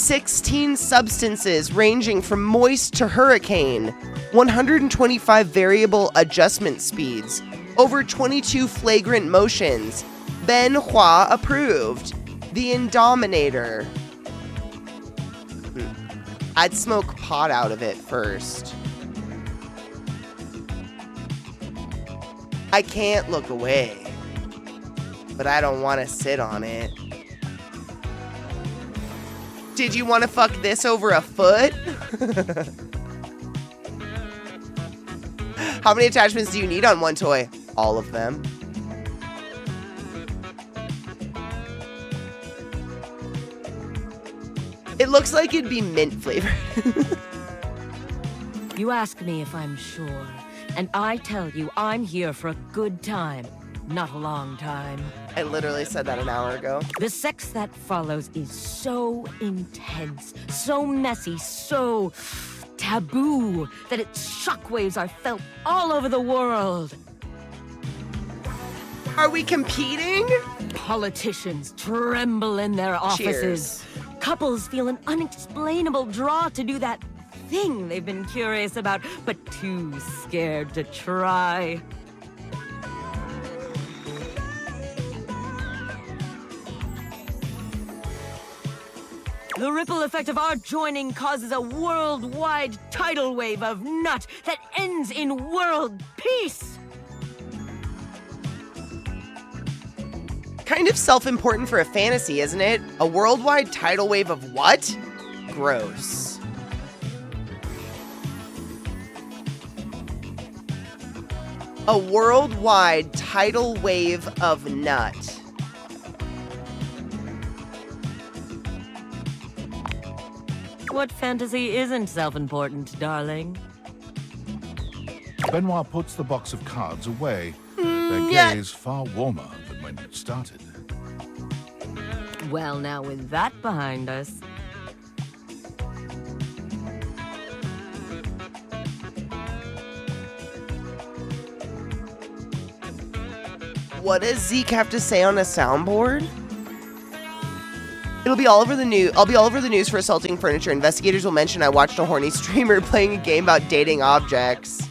$16 substances ranging from moist to hurricane, 125 variable adjustment speeds, over 22 flagrant motions. Ben Hua approved. The Indominator. I'd smoke pot out of it first. I can't look away, but I don't want to sit on it. Did you want to fuck this over a foot? How many attachments do you need on one toy? All of them. It looks like it'd be mint flavored. You ask me if I'm sure, and I tell you I'm here for a good time, not a long time. I literally said that an hour ago. The sex that follows is so intense, so messy, so taboo that its shockwaves are felt all over the world. Are we competing? Politicians tremble in their offices. Cheers. Couples feel an unexplainable draw to do that thing they've been curious about, but too scared to try. The ripple effect of our joining causes a worldwide tidal wave of nut that ends in world peace. Kind of self-important for a fantasy, isn't it? A worldwide tidal wave of what? Gross. A worldwide tidal wave of nut. What fantasy isn't self-important, darling? Benoit puts the box of cards away, their yeah. gaze far warmer than when it started. Well, now with that behind us, What does Zeke have to say on a soundboard? It'll be all over the news. I'll be all over the news for assaulting furniture. Investigators will mention I watched a horny streamer playing a game about dating objects.